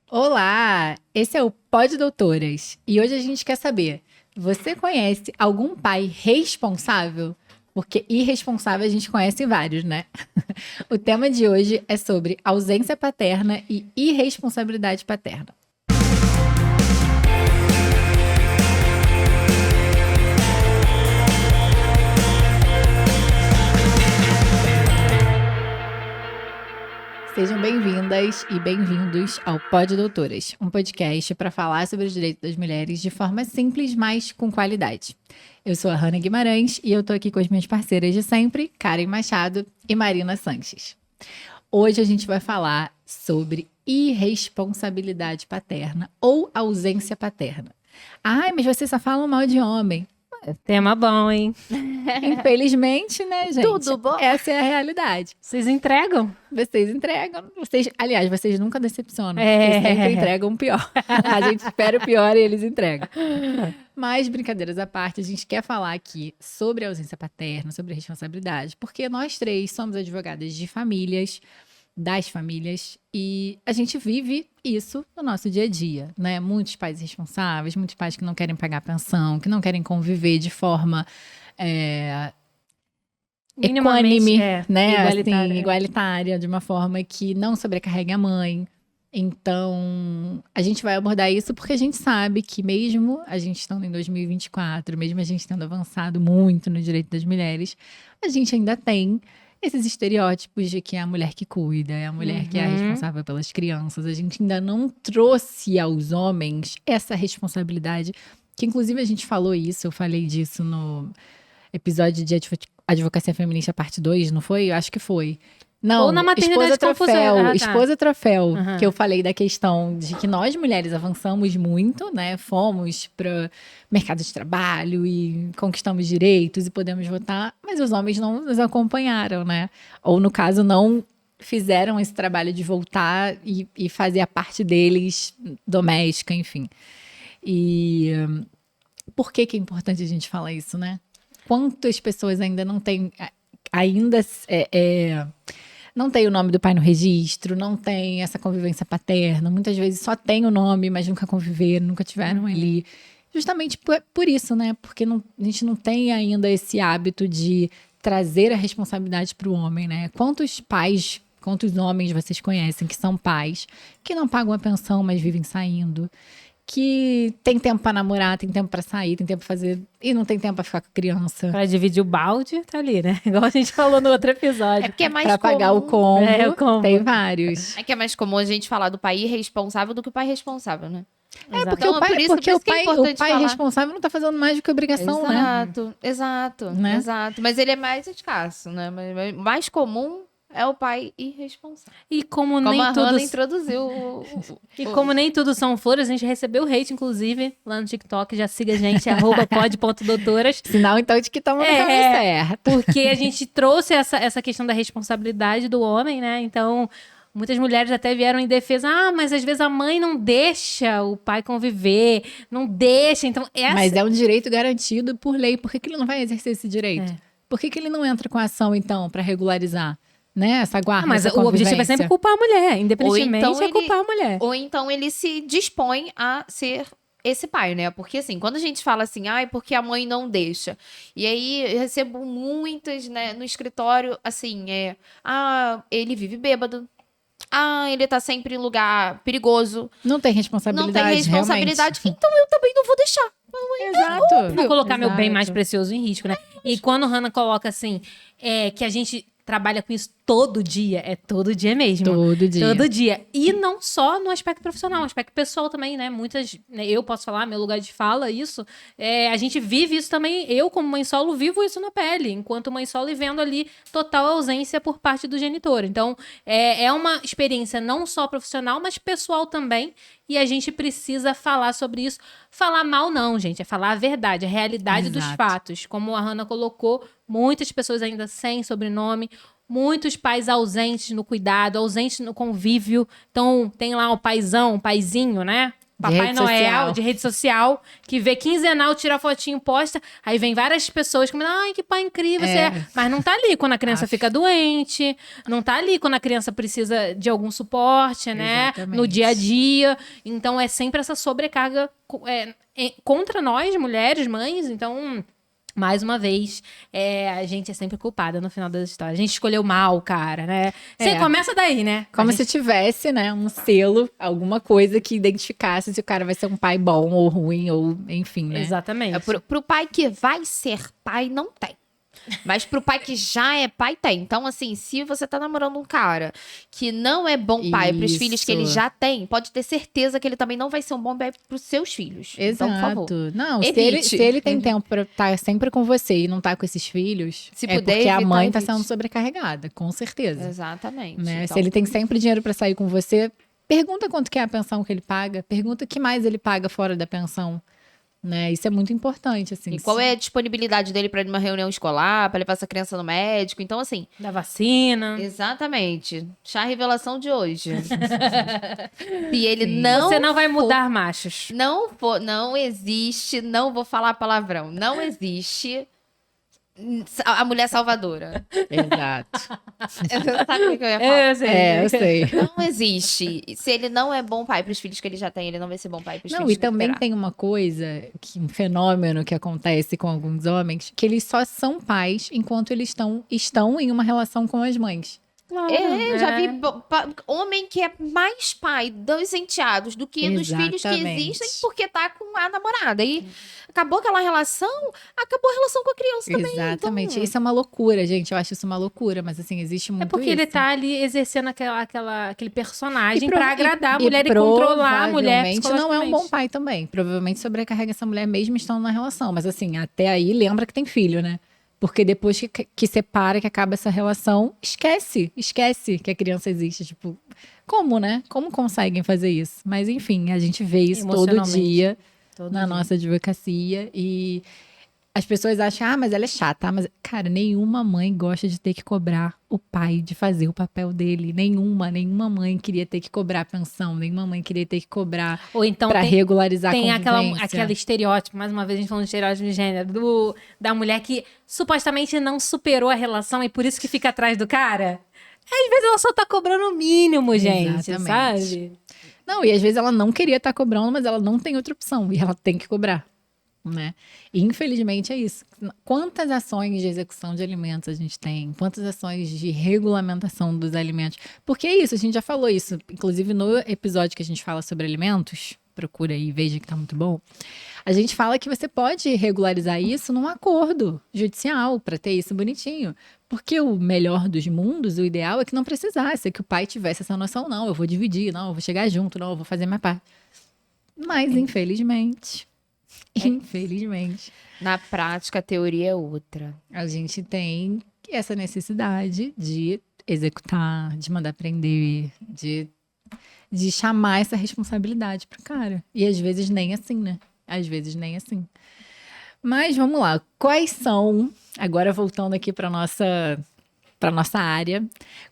Olá, esse é o Pod Doutoras e hoje a gente quer saber, você conhece algum pai responsável? Porque irresponsável a gente conhece vários, né? O tema de hoje é sobre ausência paterna e irresponsabilidade paterna. Sejam bem-vindas e bem-vindos ao Pod Doutoras, um podcast para falar sobre os direitos das mulheres de forma simples, mas com qualidade. Eu sou a Hanna Guimarães e eu tô aqui com as minhas parceiras de sempre, Karen Machado e Marina Sanches. Hoje a gente vai falar sobre irresponsabilidade paterna ou ausência paterna. Ai, mas vocês só falam mal de homem. Tema bom, hein? Infelizmente, né, gente? Tudo bom? Essa é a realidade. Vocês entregam? Vocês entregam. Aliás, vocês nunca decepcionam. É. Vocês sempre entregam o pior. A gente espera o pior e eles entregam. Mas, brincadeiras à parte, a gente quer falar aqui sobre a ausência paterna, sobre a responsabilidade, porque nós três somos advogadas de famílias, das famílias, e a gente vive isso no nosso dia a dia, né? Muitos pais irresponsáveis, muitos pais que não querem pagar pensão, que não querem conviver de forma equânime, né? igualitária. Assim, igualitária, de uma forma que não sobrecarregue a mãe. Então, a gente vai abordar isso porque a gente sabe que mesmo a gente estando em 2024, mesmo a gente tendo avançado muito no direito das mulheres, a gente ainda tem esses estereótipos de que é a mulher que cuida, é a mulher que é a responsável pelas crianças. A gente ainda não trouxe aos homens essa responsabilidade, que inclusive a gente falou isso, eu falei disso no episódio de Advocacia Feminista parte 2, não foi? Eu acho que foi. Não, Ou na maternidade Esposa Troféu, confusão. Esposa Troféu, Uhum. que eu falei da questão de que nós mulheres avançamos muito, né? Fomos para mercado de trabalho e conquistamos direitos e podemos votar, mas os homens não nos acompanharam, né? Ou no caso não fizeram esse trabalho de voltar e fazer a parte deles doméstica, enfim. E por que é importante a gente falar isso, né? Quantas pessoas ainda não têm, não tem o nome do pai no registro, não tem essa convivência paterna, muitas vezes só tem o nome, mas nunca conviveram, nunca tiveram ali. Justamente por isso, né? Porque a gente não tem ainda esse hábito de trazer a responsabilidade para o homem, né? Quantos pais, quantos homens vocês conhecem que são pais, que não pagam a pensão, mas vivem saindo, que tem tempo para namorar, tem tempo para sair, tem tempo para fazer e não tem tempo para ficar com a criança, Pra dividir o balde, tá ali, né? Igual a gente falou no outro episódio. É porque é mais para pagar o combo. É, o combo. Tem vários. É que é mais comum a gente falar do pai irresponsável do que o pai responsável, né? Exato. Porque Então, o pai, por isso que é importante o pai falar. responsável não tá fazendo mais do que obrigação, né? Exato, Né? exato. Mas ele é mais escasso, né? Mas mais comum é o pai irresponsável. E como Como nem a tudo... Hannah introduziu E como nem tudo são flores, a gente recebeu hate, inclusive, lá no TikTok. Já siga a gente, @pod.doutoras. Sinal, então, de que estamos no caminho certo. Porque a gente trouxe essa questão da responsabilidade do homem, né? Então, muitas mulheres até vieram em defesa. Ah, mas às vezes a mãe não deixa o pai conviver, não deixa. Então, Mas é um direito garantido por lei. Por que ele não vai exercer esse direito? Por que ele não entra com ação, então, para regularizar, né, essa guarda, mas essa o objetivo é convivência? sempre culpar a mulher, independentemente, Ou então é culpar a mulher. Ou então ele se dispõe a ser esse pai, né? Porque assim, quando a gente fala assim, ai, porque a mãe não deixa. E aí eu recebo muitas, né, no escritório, assim, ele vive bêbado. Ah, ele tá sempre em lugar perigoso. Não tem Não responsabilidade, tem responsabilidade. realmente. Então eu também não vou deixar. Exato. Vou colocar meu bem Exato. mais precioso em risco, né? E quando Hannah coloca assim, que a gente trabalha com isso todo dia, é todo dia mesmo. Todo dia. Todo dia. E não só no aspecto profissional, no aspecto pessoal também, né? Muitas, né, eu posso falar, meu lugar de fala, isso. A gente vive isso também, eu como mãe solo vivo isso na pele, enquanto mãe solo e vendo ali total ausência por parte do genitor. Então, é uma experiência não só profissional, mas pessoal também. E a gente precisa falar sobre isso. Falar mal não, gente, é falar a verdade, a realidade dos Exato. fatos. Como a Hannah colocou, muitas pessoas ainda sem sobrenome, muitos pais ausentes no cuidado, ausentes no convívio. Então, tem lá o paizão, o paizinho, né? Papai rede Noel, social. de rede social, que vê quinzenal, tira fotinho, posta, aí vem várias pessoas que ai, que pai incrível você é. Mas não tá ali quando a criança fica doente, não tá ali quando a criança precisa de algum suporte, né? Exatamente. No dia a dia. Então, é sempre essa sobrecarga contra nós, mulheres, mães. Então, mais uma vez, a gente é sempre culpada no final das histórias. A gente escolheu mal, cara, né? Você começa daí, né? Como se tivesse, né, um selo, alguma coisa que identificasse se o cara vai ser um pai bom ou ruim, ou enfim, né? Exatamente. Pro pai que vai ser pai, não tem. Mas pro pai que já é pai, tem. Então, assim, se você tá namorando um cara que não é bom pai pros Isso. filhos que ele já tem, pode ter certeza que ele também não vai ser um bom pai pros seus filhos. Exato. Então, por favor. Não, evite. se ele tem tempo pra estar sempre com você e não tá com esses filhos, Se é puder porque a evitar, mãe tá evite. sendo sobrecarregada, com certeza. Exatamente. Né? Então, Se ele tem sempre dinheiro pra sair com você, pergunta quanto que é a pensão que ele paga, pergunta o que mais ele paga fora da pensão, né? Isso é muito importante, assim. e qual é a disponibilidade dele pra ir numa reunião escolar, pra levar essa criança no médico? Então, assim, Da vacina. exatamente. Chá revelação de hoje. Se ele não Você não vai mudar machos. não existe, não vou falar palavrão, não existe a mulher salvadora. Exato. Sabe o que eu ia falar? Eu sei. Eu sei. Não existe. Se ele não é bom pai pros filhos que ele já tem, ele não vai ser bom pai pros Não, filhos e que ele também terá. tem uma coisa, um fenômeno que acontece com alguns homens, que eles só são pais enquanto eles estão em uma relação com as mães. Claro, Já vi homem que é mais pai dos enteados do que dos filhos que Exatamente. existem porque tá com a namorada. E acabou aquela relação, acabou a relação com a criança também. Exatamente. Então, Isso é uma loucura, gente. Eu acho isso uma loucura, mas assim, existe muito É porque isso. ele tá ali exercendo aquele personagem E pra agradar a mulher e controlar a mulher provavelmente não é um bom psicologicamente. pai também. Provavelmente sobrecarrega essa mulher mesmo estando na relação. Mas assim, até aí lembra que tem filho, né? Porque depois que separa, que acaba essa relação, esquece que a criança existe. Tipo, como, né? Como conseguem fazer isso? Mas enfim, a gente vê isso todo Emocionalmente. dia Todo na dia. nossa advocacia e as pessoas acham, mas ela é chata. Mas, cara, nenhuma mãe gosta de ter que cobrar o pai de fazer o papel dele. Nenhuma mãe queria ter que cobrar a pensão. Nenhuma mãe queria ter que cobrar Ou então pra regularizar tem a convivência. aquele estereótipo, mais uma vez a gente falando de estereótipo de gênero, da mulher que supostamente não superou a relação e por isso que fica atrás do cara. Às vezes ela só tá cobrando o mínimo, gente, Exatamente. sabe? Não, e às vezes ela não queria estar cobrando, mas ela não tem outra opção. E ela tem que cobrar, né? E, infelizmente é isso. Quantas ações de execução de alimentos a gente tem? Quantas ações de regulamentação dos alimentos? Porque é isso, a gente já falou isso. Inclusive no episódio que a gente fala sobre alimentos, procura aí e veja que tá muito bom. A gente fala que você pode regularizar isso num acordo judicial para ter isso bonitinho. Porque o melhor dos mundos, o ideal é que não precisasse, é que o pai tivesse essa noção, não, eu vou dividir, não, eu vou chegar junto, não, eu vou fazer minha parte. Mas, infelizmente, na prática, a teoria é outra. a gente tem essa necessidade de executar, de mandar prender, de chamar essa responsabilidade pro cara. E às vezes nem assim, né? Às vezes nem assim. Mas vamos lá. Quais são, agora voltando aqui para nossa área,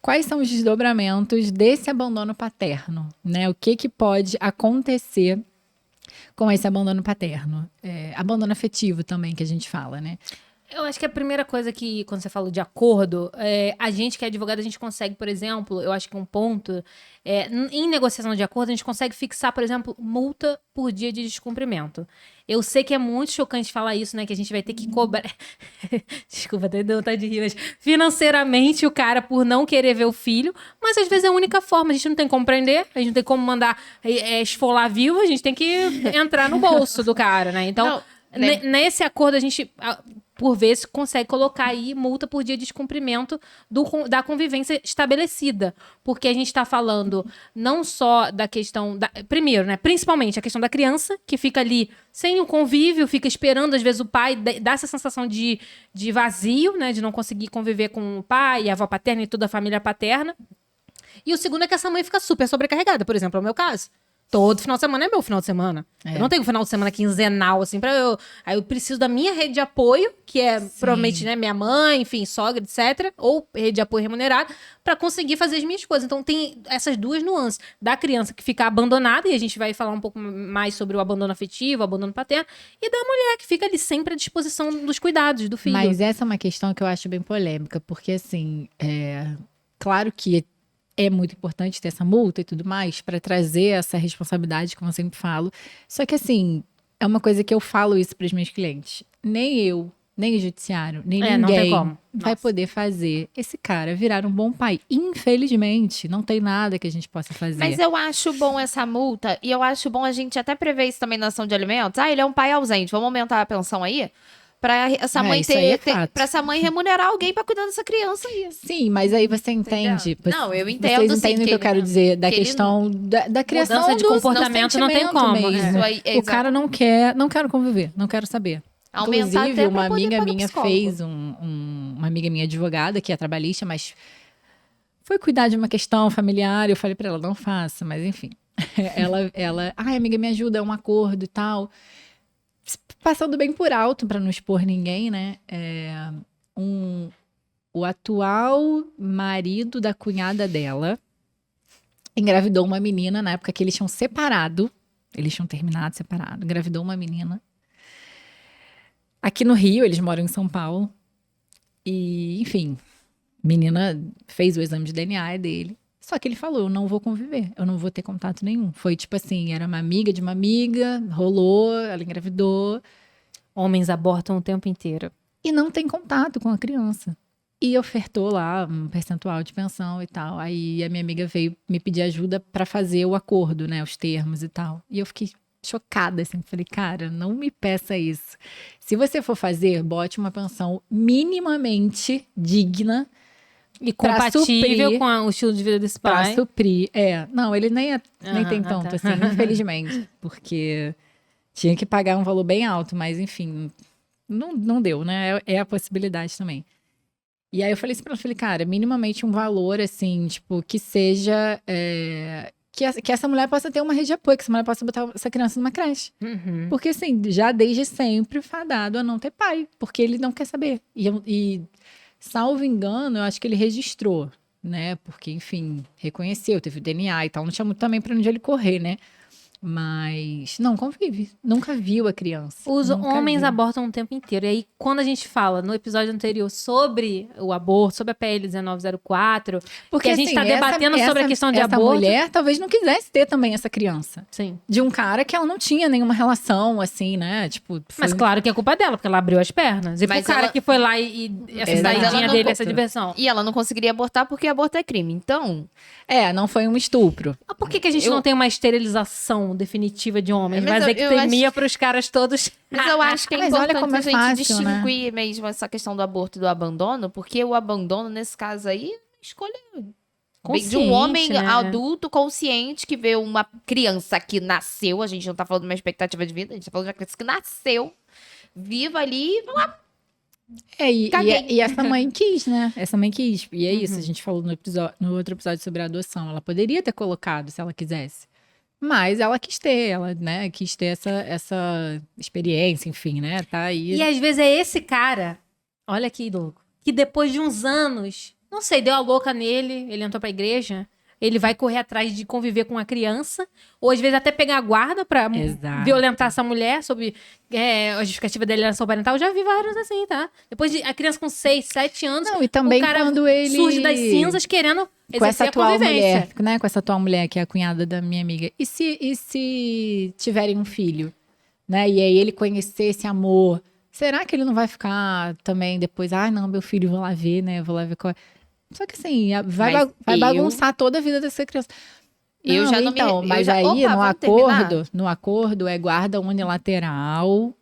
quais são os desdobramentos desse abandono paterno, né? O que pode acontecer com esse abandono paterno? Abandono afetivo também, que a gente fala, né? Eu acho que a primeira coisa que, quando você fala de acordo, a gente que é advogado, a gente consegue, por exemplo, eu acho que um ponto, em negociação de acordo, a gente consegue fixar, por exemplo, multa por dia de descumprimento. Eu sei que é muito chocante falar isso, né? Que a gente vai ter que cobrar. Desculpa, até deu vontade de rir, mas financeiramente o cara por não querer ver o filho, mas às vezes é a única forma. A gente não tem como prender, a gente não tem como mandar esfolar vivo, a gente tem que entrar no bolso do cara, né? Então, nesse acordo, a gente, por vezes, consegue colocar aí multa por dia de descumprimento da convivência estabelecida. Porque a gente está falando não só da questão... primeiro, né? Principalmente a questão da criança, que fica ali sem o convívio, fica esperando, às vezes, o pai, dá essa sensação de vazio, né? De não conseguir conviver com o pai, a avó paterna e toda a família paterna. E o segundo é que essa mãe fica super sobrecarregada, por exemplo, é o meu caso. Todo final de semana é meu final de semana. É. Eu não tenho final de semana quinzenal, assim, Aí eu preciso da minha rede de apoio, que é provavelmente, né, minha mãe, enfim, sogra, etc. Ou rede de apoio remunerada, pra conseguir fazer as minhas coisas. Então tem essas duas nuances. Da criança que fica abandonada, e a gente vai falar um pouco mais sobre o abandono afetivo, o abandono paterno, e da mulher que fica ali sempre à disposição dos cuidados do filho. Mas essa é uma questão que eu acho bem polêmica, porque assim, claro que é muito importante ter essa multa e tudo mais para trazer essa responsabilidade, como eu sempre falo. Só que assim, é uma coisa que eu falo isso para os meus clientes. Nem eu, nem o judiciário, nem Não tem ninguém como. vai Nossa. poder fazer esse cara virar um bom pai. Infelizmente, não tem nada que a gente possa fazer. Mas eu acho bom essa multa, e eu acho bom a gente até prever isso também na ação de alimentos. Ele é um pai ausente, vamos aumentar a pensão aí? Pra essa mãe isso aí é fato. pra essa mãe remunerar alguém pra cuidar dessa criança aí. Sim, mas aí você entende. Não, eu entendo, Vocês sim, entendem o que que eu ele- quero dizer da que ele- questão da criação Mudança de do comportamento não tem sentimento como, mesmo. Isso aí, O cara não quero conviver, não quero saber. Aumentar Inclusive, até pra uma poder amiga pagar minha psicólogo. fez uma amiga minha advogada, que é trabalhista, mas foi cuidar de uma questão familiar. Eu falei pra ela, não faça, mas enfim. Ai, amiga, me ajuda, é um acordo e tal. Passando bem por alto, pra não expor ninguém, né? O atual marido da cunhada dela engravidou uma menina na época que eles tinham separado. Eles tinham terminado, separado. Engravidou uma menina. Aqui no Rio, eles moram em São Paulo. E, enfim, menina fez o exame de DNA dele. Só que ele falou, eu não vou conviver, eu não vou ter contato nenhum. Foi tipo assim, era uma amiga de uma amiga, rolou, ela engravidou. Homens abortam o tempo inteiro. E não tem contato com a criança. E ofertou lá um percentual de pensão e tal. Aí a minha amiga veio me pedir ajuda pra fazer o acordo, né? Os termos e tal. E eu fiquei chocada, assim. Falei, cara, não me peça isso. Se você for fazer, bote uma pensão minimamente digna E pra compatível suprir- com o estilo de vida desse pra pai. suprir. Não, ele nem tem Aham, tanto, tá. assim, infelizmente. Porque tinha que pagar um valor bem alto, mas enfim, não deu, né? É a possibilidade também. E aí eu falei assim pra ela, falei, cara, minimamente um valor, assim, tipo, que seja... que essa mulher possa ter uma rede de apoio, que essa mulher possa botar essa criança numa creche. Uhum. Porque, assim, já desde sempre fadado a não ter pai, porque ele não quer saber. E salvo engano, eu acho que ele registrou, né? Porque, enfim, reconheceu, teve o DNA e tal, não tinha muito também pra onde ele correr, né? Mas não convive, nunca viu a criança. Os nunca homens viu. abortam o tempo inteiro. E aí, quando a gente fala no episódio anterior sobre o aborto, sobre a PL 1904, Porque que a gente assim, tá debatendo sobre a questão de essa aborto. mulher talvez não quisesse ter também essa criança. Sim. De um cara que ela não tinha nenhuma relação, assim, né? Tipo, Mas claro que é culpa dela, porque ela abriu as pernas. E Mas pro cara ela- que foi lá e essa Exato. saidinha Ela não dele, conta. essa diversão. E ela não conseguiria abortar porque aborto é crime. Então, não foi um estupro. Mas por que a gente não tem uma esterilização definitiva de homens? Mas eu Vasectomia pros caras todos. mas eu acho que é Mas olha importante como é a gente fácil, né? distinguir mesmo essa questão do aborto e do abandono, porque o abandono, nesse caso aí, é escolha bem de um homem Consciente, né? adulto consciente que vê uma criança que nasceu, a gente não tá falando de uma expectativa de vida, a gente tá falando de uma criança que nasceu, viva ali e fala, Caguei. E essa mãe quis, né? Essa mãe quis. E é isso, Uhum. a gente falou no outro episódio sobre a adoção. Ela poderia ter colocado se ela quisesse. Mas ela quis ter, ela, né, quis ter essa experiência, enfim, né? Tá aí. E às vezes é esse cara, olha que louco, que depois de uns anos, não sei, deu a louca nele, ele entrou pra igreja, ele vai correr atrás de conviver com a criança, ou às vezes até pegar a guarda pra Exato. violentar essa mulher sob a justificativa dele alienação parental. Eu já vi vários assim, tá? Depois de a criança com 6, 7 anos, Não, e também o cara quando ele surge das cinzas querendo com essa exercer a atual convivência. mulher, né? Com essa atual mulher, que é a cunhada da minha amiga. E se tiverem um filho, né? E aí ele conhecer esse amor, será que ele não vai ficar também depois, não, meu filho, vou lá ver, né? Vou lá ver qual é. Só que assim, vai Mas bagunçar toda a vida dessa criança. Eu já não me- então, eu mas já- aí Opa, vamos no acordo é guarda unilateral,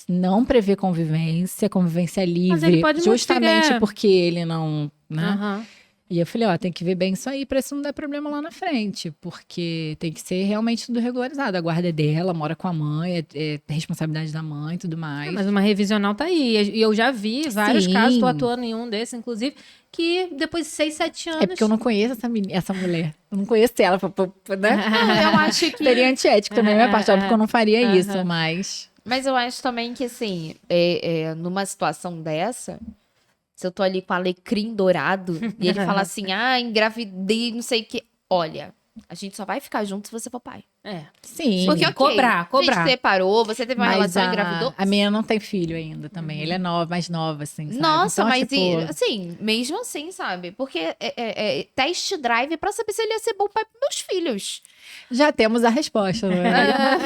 não prevê convivência livre, Mas ele pode justamente modificar. porque ele não, né? Aham. E eu falei, ó, tem que ver bem isso aí pra isso não dar problema lá na frente, porque tem que ser realmente tudo regularizado. A guarda é dela, mora com a mãe, é responsabilidade da mãe e tudo mais. Mas uma revisional tá aí. E eu já vi vários Sim. casos, tô atuando em um desses, inclusive, que depois de 6, 7 anos. É porque eu não conheço essa mulher. Eu não conheço ela, né? Não, eu acho que... Seria antiético também, minha parte, óbvio que eu não faria isso, mas... Mas eu acho também que, assim, numa situação dessa, se eu tô ali com alecrim dourado, e ele fala assim, engravidei, não sei o quê. Olha, a gente só vai ficar junto se você for pai. É. Sim. Porque, ok, Cobrar. a gente separou, você teve uma Mas relação e engravidou. a menina não tem filho ainda também. Ele é mais nova, assim, sabe? Nossa, Então, mas tipo, assim, mesmo assim, sabe? Porque test drive pra saber se ele ia ser bom pai pros meus filhos. já temos a resposta, não é?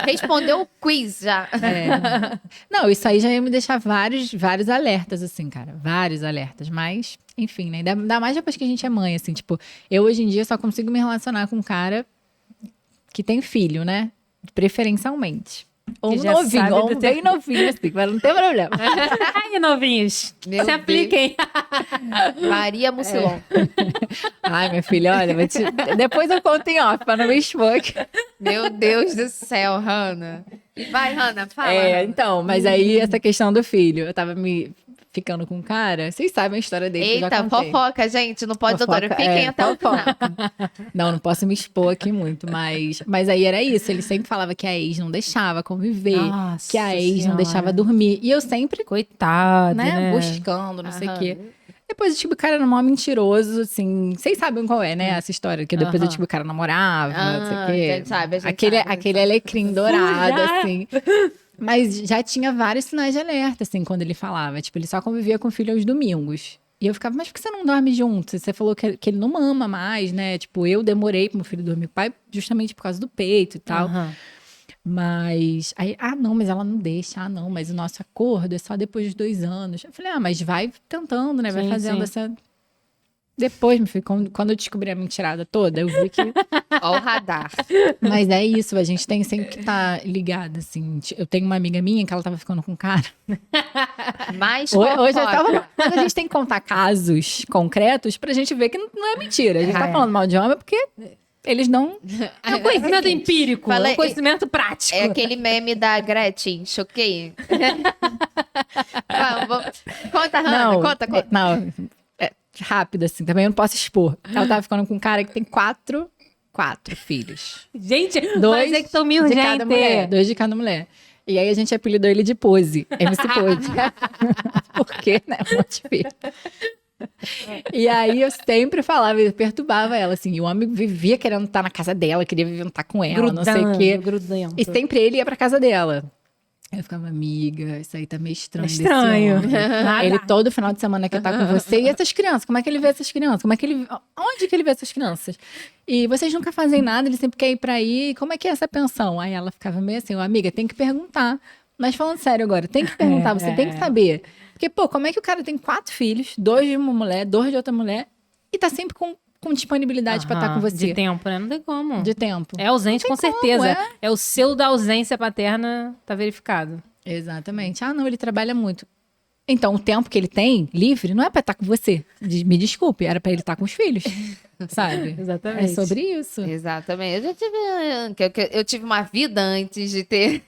Respondeu o quiz já. É. Não, isso aí já ia me deixar vários alertas, assim, cara. Vários alertas. Mas, enfim, né? Ainda mais depois que a gente é mãe, assim. Tipo, eu hoje em dia só consigo me relacionar com um cara que tem filho, né? Preferencialmente. Ou Que um já novinho, sabe ou do um teu- bem novinho, assim, mas não tem problema. Ai, novinhos. Meu se apliquem. Maria Mucilon. Ai, minha filha, olha, depois eu conto em off, pra não me expor aqui. Meu Deus do céu, Hanna. Vai, Hanna, fala. Hanna. Então, mas aí essa questão do filho, eu tava ficando com um cara, vocês sabem a história dele, que eu já Eita, contei. fofoca, gente. Não pode, doutora. Fofoca, Fiquem até o final. Não posso me expor aqui muito, mas aí era isso, ele sempre falava que a ex não deixava conviver, Nossa que a ex não Senhora. deixava dormir, e eu sempre, Coitado, né, né? buscando, não sei o Aham. quê. Depois, tipo, o cara era mó mentiroso, assim, vocês sabem qual é, né, essa história, que depois, Aham. tipo, o cara namorava, não sei o A quê. gente sabe, a gente aquele sabe, aquele alecrim dourado, Já. assim. Mas já tinha vários sinais de alerta, assim, quando ele falava. Tipo, ele só convivia com o filho aos domingos. E eu ficava, mas por que você não dorme junto? Você falou que ele não mama mais, né? Tipo, eu demorei pro meu filho dormir com o pai justamente por causa do peito e tal. Aham. Mas, aí, não, mas ela não deixa. Ah, não, mas o nosso acordo é só depois de 2 anos. Eu falei, mas vai tentando, né? Vai Sim, fazendo sim. essa... Depois, meu filho, quando eu descobri a mentirada toda, eu vi que... Ó o radar. Mas é isso, a gente tem sempre que estar ligado, assim. Eu tenho uma amiga minha que ela tava ficando com um cara. Mais Hoje eu fofoca. tava... Mas a gente tem que contar casos concretos pra gente ver que não é mentira. A gente tá falando mal de homem porque eles não... É um conhecimento empírico, é Falei- um conhecimento prático. É aquele meme da Gretchen, choquei. Conta, Hanna, conta. Não, é rápido, assim. Também eu não posso expor. Ela tava ficando com um cara que tem quatro filhos. Gente, Dois vasectomia de urgente. cada mulher. 2 de cada mulher. E aí a gente apelidou ele de Pose. MC Pose. Por quê, né? Um monte de filho. E aí eu sempre falava, eu perturbava ela, assim. E o homem vivia querendo estar na casa dela, queria estar com ela, não sei o quê. Grudando. E sempre ele ia pra casa dela. Eu ficava, amiga, isso aí tá meio estranho. desse Estranho. homem. Nada. Ele todo final de semana quer estar com você. E essas crianças? Como é que ele vê essas crianças? Onde que ele vê essas crianças? E vocês nunca fazem nada, ele sempre quer ir pra aí. Como é que é essa pensão? Aí ela ficava meio assim, amiga, tem que perguntar. Mas falando sério agora, tem que perguntar, você tem que saber. Porque, pô, como é que o cara tem 4 filhos, 2 de uma mulher, 2 de outra mulher, e tá sempre com disponibilidade pra estar com Aham. você? De tempo, né? Não tem como. De tempo. É ausente com certeza. é. É o selo da ausência paterna, tá verificado. Exatamente. Não, ele trabalha muito. Então, o tempo que ele tem livre não é pra estar com você. Me desculpe, era pra ele estar com os filhos. Sabe? Exatamente. É sobre isso. Exatamente. Eu tive uma vida antes de ter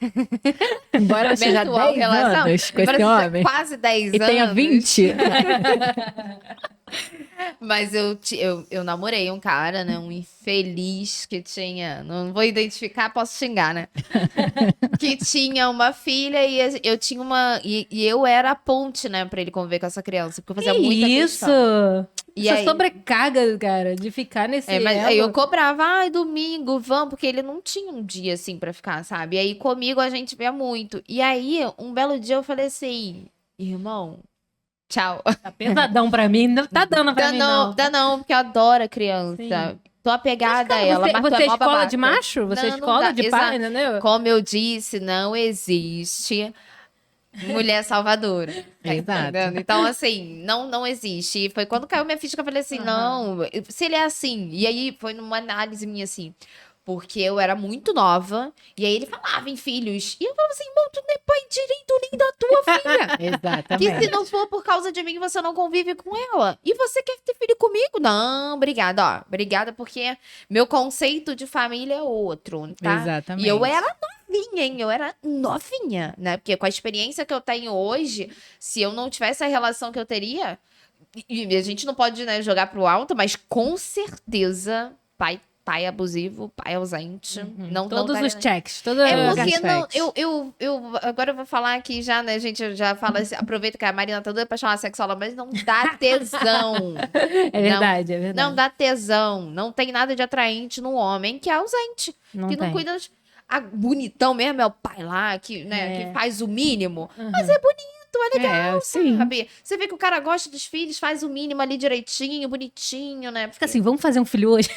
Embora seja eventual 10 anos com esse Parece homem quase 10 e anos. tenha 20. Mas eu namorei um cara, né? Um infeliz que tinha. Não vou identificar, posso xingar, né? Que tinha uma filha e eu tinha uma. E eu era a ponte, né, pra ele conviver com essa criança. Porque eu fazia muita isso! questão. E Essa aí- sobrecarga, cara, de ficar nesse. Mas aí eu elo. cobrava, domingo, vamos, porque ele não tinha um dia assim pra ficar, sabe? E aí comigo a gente via muito. E aí, um belo dia eu falei assim, irmão, tchau. Tá pesadão pra mim. Não tá dando pra mim, não. Dá não, porque eu adoro a criança. Sim. Tô apegada a Cara, ela, você, mas você tu é é mó escola babaca. de macho? Você é Não, não escola dá, de pai, entendeu? Como eu disse, não existe mulher salvadora. Tá Exato. entendendo? Então, assim, não existe. E foi quando caiu minha ficha que eu falei assim, não, se ele é assim. E aí foi numa análise minha assim, Porque eu era muito nova. E aí ele falava em filhos. E eu falava assim, irmão, tu não é pai direito nem da tua filha. Que Exatamente. se não for por causa de mim, você não convive com ela. E você quer ter filho comigo? Não, obrigada, ó. Obrigada, porque meu conceito de família é outro, tá? Exatamente. E eu era novinha, hein? Eu era novinha, né? Porque com a experiência que eu tenho hoje, se eu não tivesse a relação que eu teria, e a gente não pode, né, jogar pro alto, mas com certeza, pai abusivo, pai ausente, não Todos daria, os né? checks. É porque Gaspec. não, agora eu vou falar aqui já, né, gente, já fala, aproveita que a Marina tá doida pra chamar sexóloga, mas não dá tesão. É verdade, é verdade. Não dá tesão, não tem nada de atraente no homem que é ausente, Não que não tem. cuida dos... bonitão mesmo é o pai lá, que, né, É. que faz o mínimo, mas é bonito, é legal, sim. sabe? Você vê que o cara gosta dos filhos, faz o mínimo ali direitinho, bonitinho, né? Fica assim, vamos fazer um filho hoje?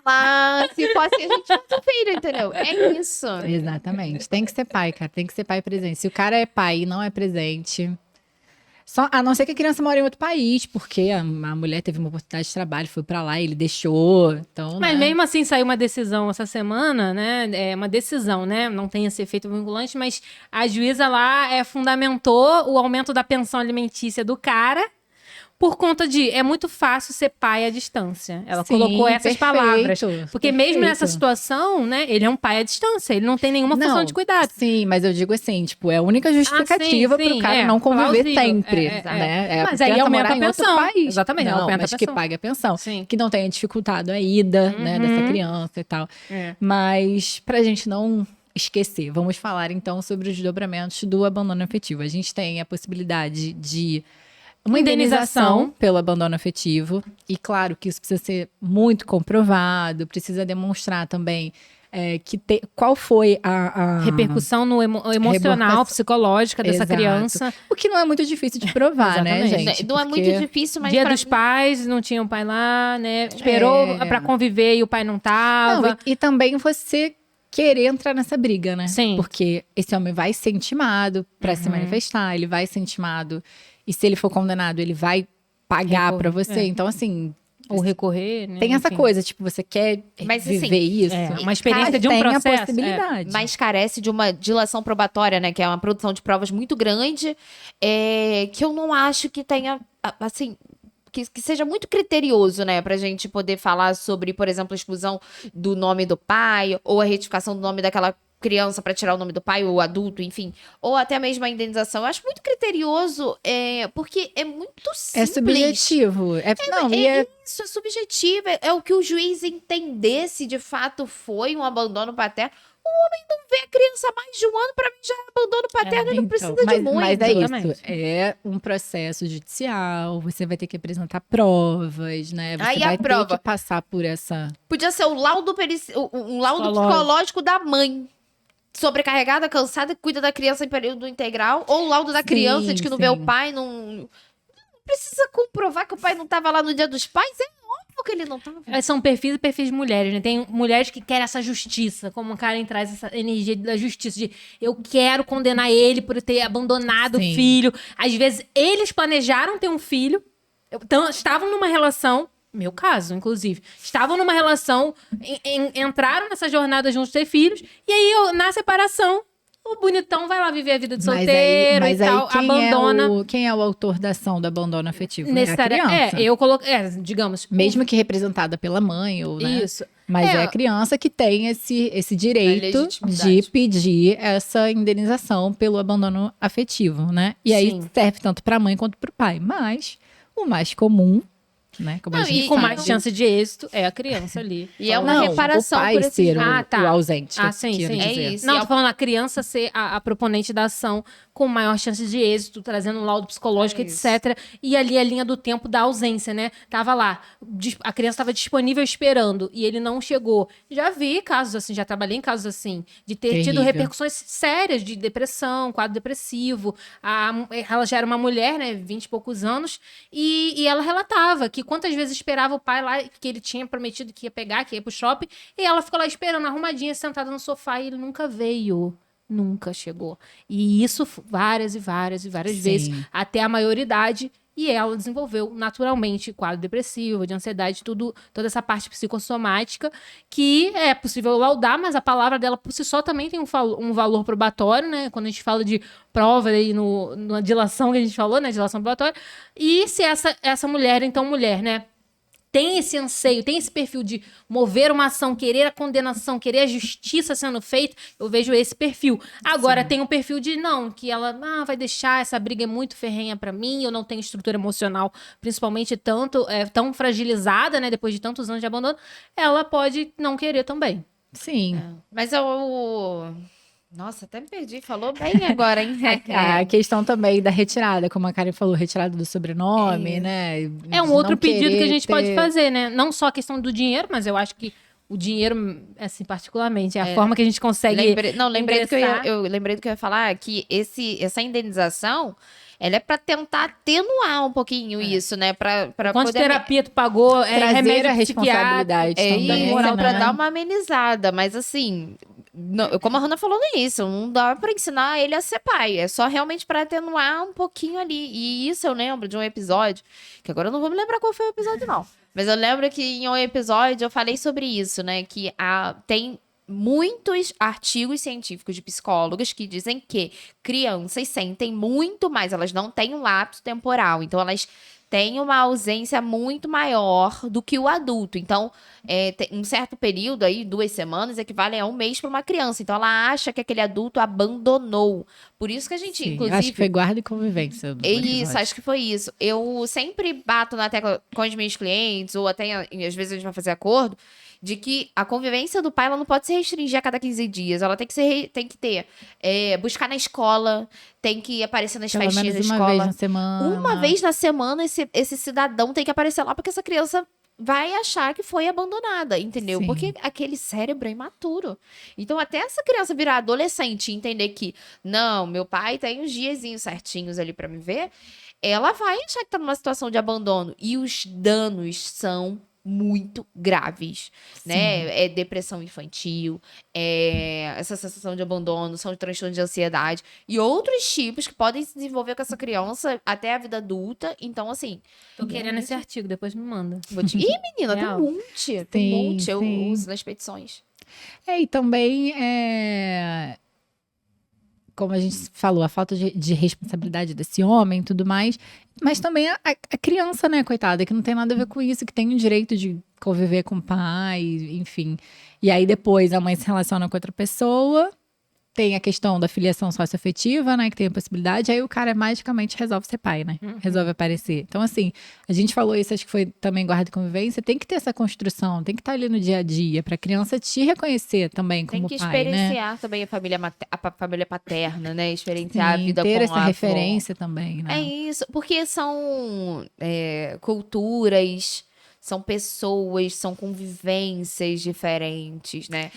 Lá, se fosse, a gente faz um filho, entendeu? É isso. Exatamente. Tem que ser pai, cara. Tem que ser pai presente. Se o cara é pai e não é presente. Só, a não ser que a criança mora em outro país, porque a mulher teve uma oportunidade de trabalho, foi pra lá e ele deixou. Então, Mas né? mesmo assim saiu uma decisão essa semana, né? É uma decisão, né? Não tem esse efeito vinculante, mas a juíza lá fundamentou o aumento da pensão alimentícia do cara por conta de é muito fácil ser pai à distância. Ela Sim, colocou essas perfeito, palavras. Porque mesmo perfeito. nessa situação, né? Ele é um pai à distância, ele não tem nenhuma função Não, de cuidado. Sim, mas eu digo assim, tipo, é a única justificativa sim, pro cara é, não conviver plausível, sempre, é. né? Mas a aí criança aumenta morar a em outro pensão. país. Exatamente, não, aumenta mas a que pensão. pague a pensão. Sim. Que não tenha dificultado a ida, né, dessa criança e tal. É. Mas pra gente não esquecer, vamos falar então sobre os desdobramentos do abandono afetivo. A gente tem a possibilidade de uma indenização pelo abandono afetivo. E claro que isso precisa ser muito comprovado, precisa demonstrar também qual foi a Repercussão no emocional, Repercussão. psicológica dessa Exato. criança. O que não é muito difícil de provar, né, Exatamente. gente? Não é Porque- muito difícil, mas Dia pra dos mim- pais, não tinha o pai lá, né? Esperou pra conviver e o pai não tava. Não, e também você querer entrar nessa briga, né? Sim. Porque esse homem vai ser intimado pra se manifestar, ele vai ser intimado. E se ele for condenado, ele vai pagar Recorrer, pra você. é. Então, assim, Ou recorrer, né? tem essa Enfim. coisa, tipo, você quer Mas, viver assim, isso. É, uma experiência Mas de um tem processo. a possibilidade. mas carece de uma dilação probatória, né? Que é uma produção de provas muito grande, que eu não acho que tenha, assim, que seja muito criterioso, né? Pra gente poder falar sobre, por exemplo, a exclusão do nome do pai, ou a retificação do nome daquela criança pra tirar o nome do pai, ou adulto, enfim. Ou até mesmo a indenização. Eu acho muito criterioso, porque é muito É simples. subjetivo. Não, e é Isso, é subjetivo. É o que o juiz entender se de fato foi um abandono paterno. O homem não vê a criança há mais de um ano, pra mim já é abandono paterno e não precisa de muito. Mas é exatamente. isso. É um processo judicial. Você vai ter que apresentar provas, né? Você Aí a vai prova. ter que passar por essa. Podia ser o laudo, um laudo psicológico da mãe. Sobrecarregada, cansada, que cuida da criança em período integral. Ou o laudo da criança de que não vê o sim. pai, não precisa comprovar que o pai não tava lá no dia dos pais. É óbvio que ele não tava. São perfis e perfis de mulheres, né? Tem mulheres que querem essa justiça, como o Karen traz essa energia da justiça, de eu quero condenar ele por ter abandonado Sim. o filho. Às vezes, eles planejaram ter um filho, então, estavam numa relação, meu caso, inclusive, estavam numa relação, entraram nessa jornada juntos ter filhos, e aí, na separação, o bonitão vai lá viver a vida de solteiro e tal, abandona. Quem é o autor da ação do abandono afetivo? É a necessária. criança. Eu coloquei, digamos. Mesmo que representada pela mãe, ou, né? Isso. Mas é a criança que tem esse direito legitimidade. de pedir essa indenização pelo abandono afetivo, né? E aí Sim. serve tanto para a mãe quanto para o pai. Mas o mais comum, né? Como a Não, gente E com sabe, mais chance de êxito é a criança ali. E é uma não, reparação o pai por esse ser Ah, tá. o ausente. Ah, sim, quero sim. É dizer. isso. Não, E tô falando a criança ser a proponente da ação com maior chance de êxito, trazendo um laudo psicológico, É isso. etc. E ali a linha do tempo da ausência, né? Tava lá, a criança estava disponível esperando e ele não chegou. Já vi casos assim, já trabalhei em casos assim, de ter tido Terrível. repercussões sérias de depressão, quadro depressivo. Ela já era uma mulher, né, 20 e poucos anos, e ela relatava que quantas vezes esperava o pai lá, que ele tinha prometido que ia pegar, que ia pro shopping, e ela ficou lá esperando, arrumadinha, sentada no sofá, e ele nunca veio. Nunca chegou. E isso várias e várias e várias Sim. vezes, até a maioridade. e ela desenvolveu naturalmente quadro depressivo, de ansiedade, toda essa parte psicossomática, que é possível laudar, mas a palavra dela por si só também tem um valor probatório, né? Quando a gente fala de prova aí na dilação que a gente falou, né? Dilação probatória. E se essa mulher, então mulher, né? Tem esse anseio, tem esse perfil de mover uma ação, querer a condenação, querer a justiça sendo feita, eu vejo esse perfil. Agora, tem um perfil de não, que ela vai deixar, essa briga é muito ferrenha pra mim, eu não tenho estrutura emocional, principalmente tão fragilizada, né, depois de tantos anos de abandono, ela pode não querer também. Sim. Mas Nossa, até me perdi. Falou bem agora, hein? A questão também da retirada, como a Karen falou, retirada do sobrenome, né? É um De outro não pedido que a gente pode ter- fazer, né? Não só a questão do dinheiro, mas eu acho que o dinheiro, assim, particularmente, é a forma que a gente consegue Lembrei do que ingressar. eu lembrei do que eu ia falar, que essa indenização, ela é pra tentar atenuar um pouquinho isso, né? Pra Quanto poder terapia tu pagou, trazer remédio a responsabilidade também, isso, pra né? dar uma amenizada, mas assim, como a Hannah falou no início, não dá pra ensinar ele a ser pai, é só realmente pra atenuar um pouquinho ali. E isso eu lembro de um episódio, que agora eu não vou me lembrar qual foi o episódio não, mas eu lembro que em um episódio eu falei sobre isso, né, que tem muitos artigos científicos de psicólogos que dizem que crianças sentem muito mais, elas não têm um lapso temporal, então elas têm uma ausência muito maior do que o adulto. Então, um certo período aí, 2 semanas, equivale a 1 mês para uma criança. Então, ela acha que aquele adulto abandonou. Por isso que a gente, Sim, inclusive... acho que foi guarda e convivência. do Isso, episódio. acho que foi isso. Eu sempre bato na tecla com os meus clientes, ou até, às vezes, a gente vai fazer acordo, de que a convivência do pai ela não pode se restringir a cada 15 dias. Ela tem que ter, buscar na escola, tem que aparecer nas Pelo festinhas da menos uma escola. vez na semana. Uma vez na semana, esse cidadão tem que aparecer lá, porque essa criança vai achar que foi abandonada, entendeu? Sim. Porque aquele cérebro é imaturo. Então, até essa criança virar adolescente e entender que, não, meu pai tem uns diazinhos certinhos ali pra me ver, ela vai achar que tá numa situação de abandono. E os danos são muito graves, né? É depressão infantil, essa sensação de abandono, são transtornos de ansiedade e outros tipos que podem se desenvolver com essa criança até a vida adulta. Então, assim... Tô querendo esse artigo, depois me manda. Ih, menina, tem Real. um monte. Tem um monte. Eu sim. uso nas petições. E também, como a gente falou, a falta de responsabilidade desse homem e tudo mais, mas também a criança, né, coitada, que não tem nada a ver com isso, que tem o direito de conviver com o pai, enfim. E aí depois a mãe se relaciona com outra pessoa, tem a questão da filiação socioafetiva, né, que tem a possibilidade, aí o cara magicamente resolve ser pai, né, resolve aparecer. Então, assim, a gente falou isso, acho que foi também guarda e convivência, tem que ter essa construção, tem que estar ali no dia a dia, pra criança te reconhecer também Tem como que pai, né. experienciar também a família paterna, né? Experienciar a Sim, vida ter com essa a avó. referência também, né? É isso, porque são culturas, são pessoas, são convivências diferentes, né?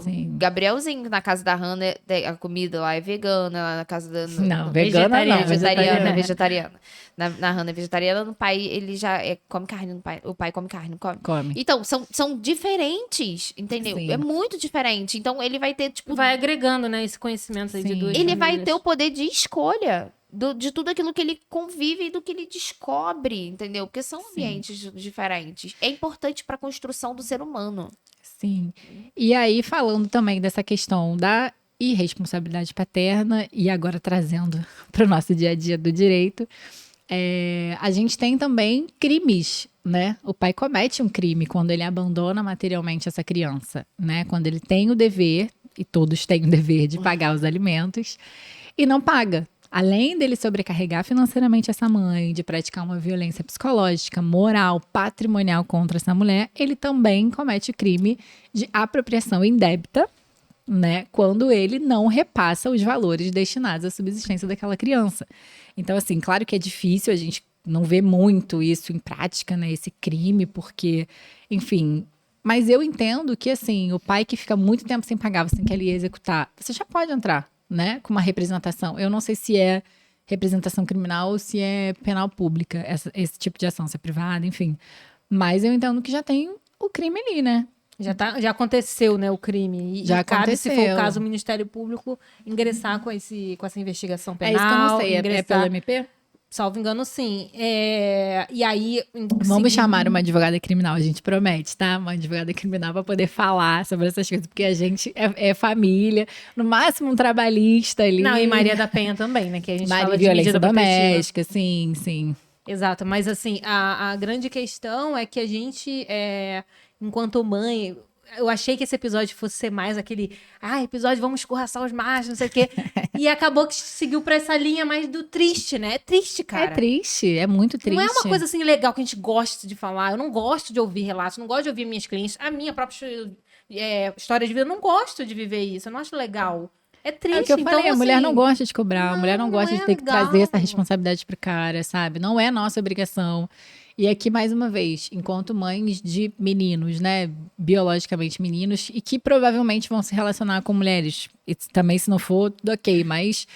Sim. Gabrielzinho, na casa da Hannah, a comida lá é vegana, lá na casa da... Não, vegana não, vegetariana. Na Hannah é vegetariana, no pai ele já come carne, o pai come carne, não come. Come. Então, são diferentes, entendeu? Sim. É muito diferente. Então, ele vai ter, tipo... Vai agregando, né, esse conhecimento aí de Sim. duas Ele vai famílias. ter o poder de escolha de tudo aquilo que ele convive e do que ele descobre, entendeu? Porque são ambientes diferentes. É importante para a construção do ser humano. Sim. E aí, falando também dessa questão da irresponsabilidade paterna, e agora trazendo para o nosso dia a dia do direito, a gente tem também crimes, né? O pai comete um crime quando ele abandona materialmente essa criança, né? Quando ele tem o dever, e todos têm o dever de pagar os alimentos, e não paga. Além dele sobrecarregar financeiramente essa mãe, de praticar uma violência psicológica, moral, patrimonial contra essa mulher, ele também comete crime de apropriação indébita, né? Quando ele não repassa os valores destinados à subsistência daquela criança. Então, assim, claro que é difícil, a gente não vê muito isso em prática, né? Esse crime, porque, enfim... Mas eu entendo que, assim, o pai que fica muito tempo sem pagar, você tem que ali executar, você já pode entrar, né, com uma representação. Eu não sei se é representação criminal ou se é penal pública, esse tipo de ação, se é privada, enfim. Mas eu entendo que já tem o crime ali, né? Já aconteceu, né, o crime. Já e cabe, se for aconteceu. o caso, o Ministério Público ingressar com essa investigação penal. É isso que eu não sei. É ingressar... pelo MP? Salvo engano, sim. E aí... Vamos chamar uma advogada criminal, a gente promete, tá? Uma advogada criminal pra poder falar sobre essas coisas, porque a gente é família, no máximo um trabalhista ali. Não, e Maria da Penha também, né? Que a gente fala de violência medida protetiva. doméstica, sim. Exato, mas assim, a grande questão é que a gente, enquanto mãe, eu achei que esse episódio fosse ser mais aquele, episódio vamos escorraçar os machos, não sei o quê, e acabou que seguiu pra essa linha mais do triste, né? É triste, cara. É triste, é muito triste. Não é uma coisa assim legal que a gente gosta de falar, eu não gosto de ouvir relatos, não gosto de ouvir minhas clientes, a minha própria história de vida, eu não gosto de viver isso, eu não acho legal. É triste, É o que eu falei, então, a mulher assim, não gosta de cobrar, a mulher não gosta não de é ter que legal. trazer essa responsabilidade pro cara, sabe? Não é nossa obrigação. E aqui, mais uma vez, enquanto mães de meninos, né? Biologicamente meninos, e que provavelmente vão se relacionar com mulheres. E também, se não for, tudo ok, mas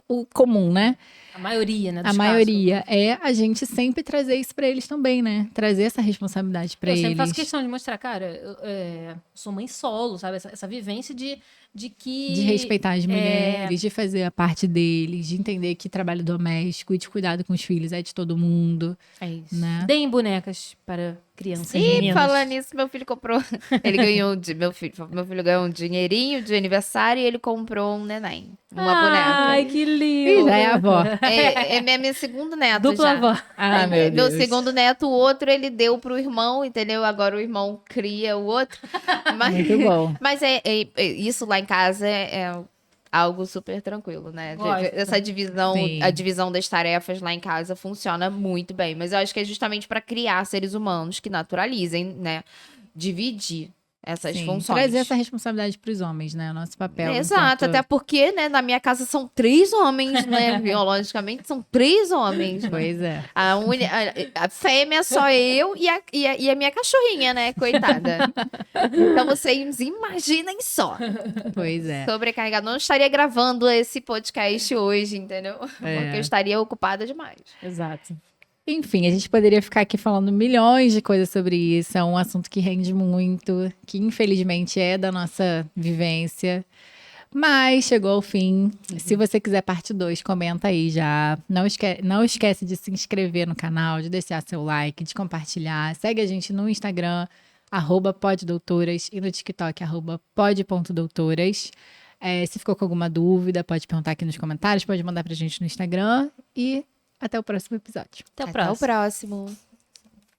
o comum, né? A maioria, né? A dos maioria é a gente sempre trazer isso pra eles também, né? Trazer essa responsabilidade pra Eu eles. sempre faço questão de mostrar, cara, eu sou mãe solo, sabe? Essa vivência de que... De respeitar as mulheres, de fazer a parte deles, de entender que trabalho doméstico e de cuidado com os filhos é de todo mundo, É isso. né? Deem bonecas para crianças e E meninos. falando nisso, meu filho comprou. Ele ganhou meu filho ganhou um dinheirinho de aniversário e ele comprou um neném. Uma boneca. Ai, que E lindo. já é a avó. É minha segunda neta. Dupla já. avó. Ah, meu Deus. segundo neto, o outro ele deu pro irmão, entendeu? Agora o irmão cria o outro. Mas, Muito bom. mas isso lá em casa é algo super tranquilo, né? Gosto. Essa divisão, Sim. a divisão das tarefas lá em casa funciona muito bem. Mas eu acho que é justamente para criar seres humanos que naturalizem, né? Dividir essas Sim, funções. trazer essa responsabilidade para os homens, né? O nosso papel. Exato, enquanto- até porque, né, na minha casa são 3 homens, né? Biologicamente são 3 homens. Pois é. A fêmea só eu e a minha cachorrinha, né? Coitada. Então vocês imaginem só. Pois é. Sobrecarregado. Não estaria gravando esse podcast hoje, entendeu? É. Porque eu estaria ocupada demais. Exato. Enfim, a gente poderia ficar aqui falando milhões de coisas sobre isso. É um assunto que rende muito, que infelizmente é da nossa vivência. Mas chegou ao fim. Se você quiser parte 2, comenta aí já. Não esquece de se inscrever no canal, de deixar seu like, de compartilhar. Segue a gente no Instagram, @poddoutoras, e no TikTok, @pod.doutoras. Se ficou com alguma dúvida, pode perguntar aqui nos comentários, pode mandar pra gente no Instagram. E até o próximo episódio. Até o Até próximo. o próximo.